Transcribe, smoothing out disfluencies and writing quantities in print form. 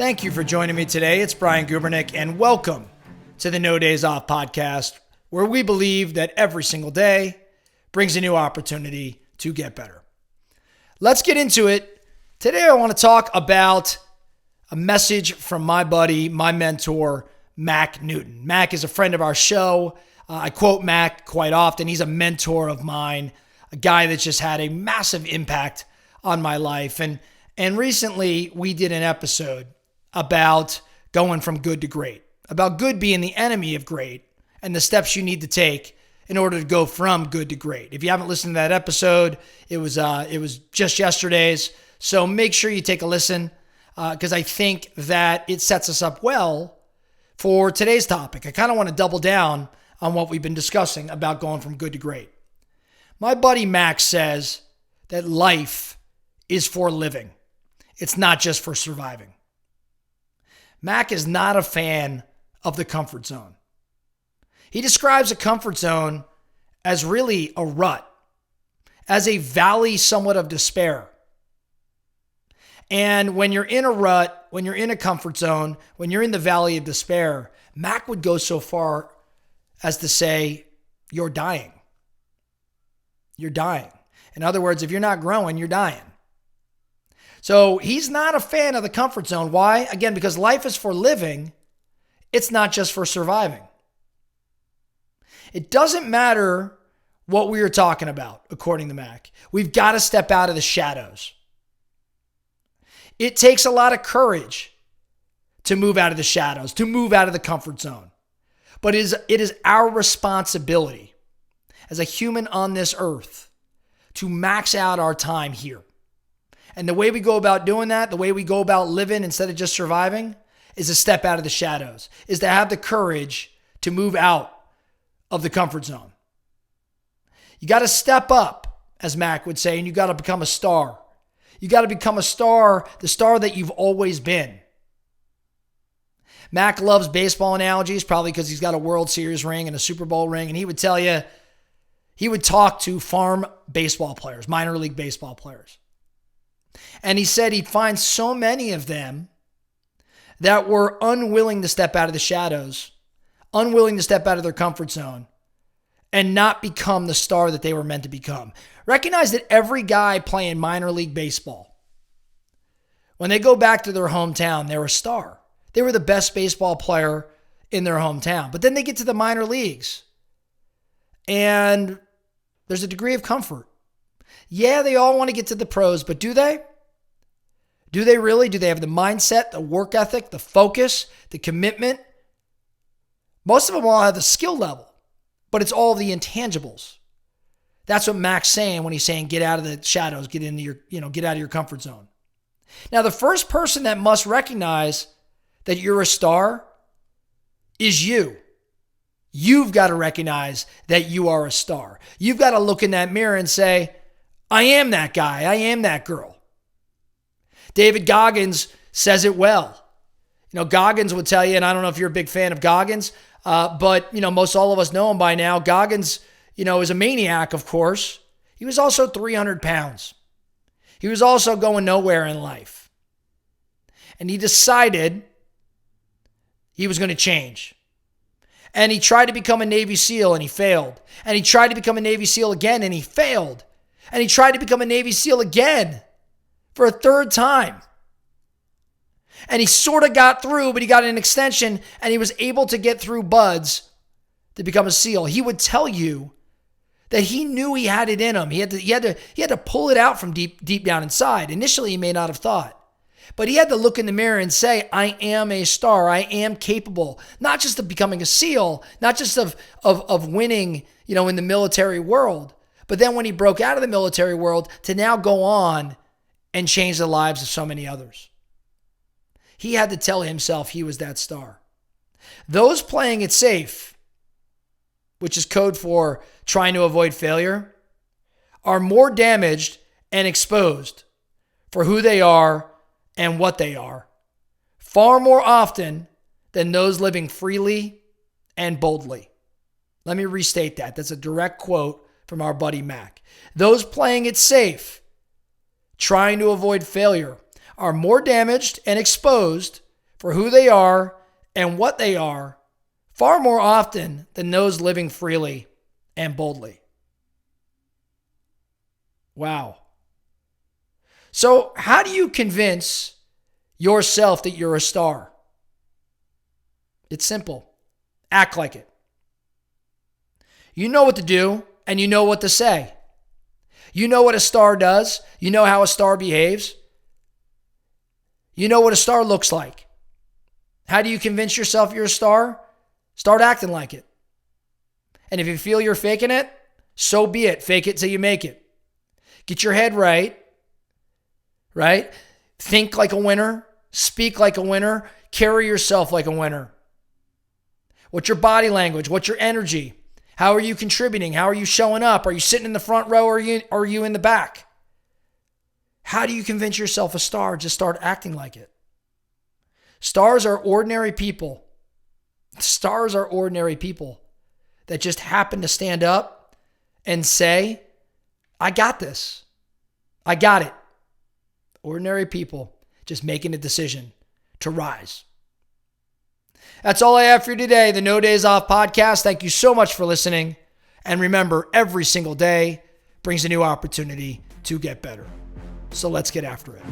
Thank you for joining me today. It's Brian Gubernick, and welcome to the No Days Off podcast, where we believe that every single day brings a new opportunity to get better. Let's get into it. Today, I want to talk about a message from my buddy, my mentor, Mack Newton. Mack is a friend of our show. I quote Mack quite often. He's a mentor of mine, a guy that's just had a massive impact on my life. And recently, we did an episode about going from good to great, about good being the enemy of great and the steps you need to take in order to go from good to great. If you haven't listened to that episode, it was just yesterday's. So make sure you take a listen because I think that it sets us up well for today's topic. I kind of want to double down on what we've been discussing about going from good to great. My buddy Max says that life is for living. It's not just for surviving. Mack is not a fan of the comfort zone. He describes a comfort zone as really a rut, as a valley somewhat of despair. And when you're in a rut, when you're in a comfort zone, when you're in the valley of despair, Mack would go so far as to say, you're dying. You're dying. In other words, if you're not growing, you're dying. So he's not a fan of the comfort zone. Why? Again, because life is for living. It's not just for surviving. It doesn't matter what we are talking about, according to Mack. We've got to step out of the shadows. It takes a lot of courage to move out of the shadows, to move out of the comfort zone. But it is our responsibility as a human on this earth to max out our time here. And the way we go about doing that, the way we go about living instead of just surviving, is to step out of the shadows, is to have the courage to move out of the comfort zone. You got to step up, as Mack would say, and you got to become a star. You got to become a star, the star that you've always been. Mack loves baseball analogies, probably because he's got a World Series ring and a Super Bowl ring, and he would tell you, he would talk to farm baseball players, minor league baseball players. And he said he'd find so many of them that were unwilling to step out of the shadows, unwilling to step out of their comfort zone, and not become the star that they were meant to become. Recognize that every guy playing minor league baseball, when they go back to their hometown, they're a star. They were the best baseball player in their hometown. But then they get to the minor leagues, and there's a degree of comfort. Yeah, they all want to get to the pros, but do they? Do they really? Do they have the mindset, the work ethic, the focus, the commitment? Most of them all have the skill level, but it's all the intangibles. That's what Mack's saying when he's saying get out of the shadows, get out of your comfort zone. Now, the first person that must recognize that you're a star is you. You've got to recognize that you are a star. You've got to look in that mirror and say, I am that guy. I am that girl. David Goggins says it well. Goggins would tell you, and I don't know if you're a big fan of Goggins, but, most all of us know him by now. Goggins, is a maniac, of course. He was also 300 pounds. He was also going nowhere in life. And he decided he was going to change. And he tried to become a Navy SEAL and he failed. And he tried to become a Navy SEAL again and he failed. And he tried to become a Navy SEAL again for a third time. And he sort of got through, but he got an extension and he was able to get through BUD/S to become a SEAL. He would tell you that he knew he had it in him. He had to pull it out from deep down inside. Initially, he may not have thought. But he had to look in the mirror and say, I am a star. I am capable, not just of becoming a SEAL, not just of winning, in the military world, but then when he broke out of the military world to now go on and change the lives of so many others. He had to tell himself he was that star. Those playing it safe, which is code for trying to avoid failure, are more damaged and exposed for who they are and what they are, far more often than those living freely and boldly. Let me restate that. That's a direct quote from our buddy Mack. Those playing it safe, trying to avoid failure, are more damaged and exposed for who they are and what they are far more often than those living freely and boldly. Wow. So, how do you convince yourself that you're a star? It's simple. Act like it. You know what to do and you know what to say. You know what a star does. You know how a star behaves. You know what a star looks like. How do you convince yourself you're a star? Start acting like it. And if you feel you're faking it, so be it. Fake it till you make it. Get your head right. Right? Think like a winner. Speak like a winner. Carry yourself like a winner. What's your body language? What's your energy? How are you contributing? How are you showing up? Are you sitting in the front row or are you in the back? How do you convince yourself a star? Just start acting like it. Stars are ordinary people. Stars are ordinary people that just happen to stand up and say, I got this. I got it. Ordinary people just making a decision to rise. That's all I have for you today. The No Days Off podcast. Thank you so much for listening. And remember, every single day brings a new opportunity to get better. So let's get after it.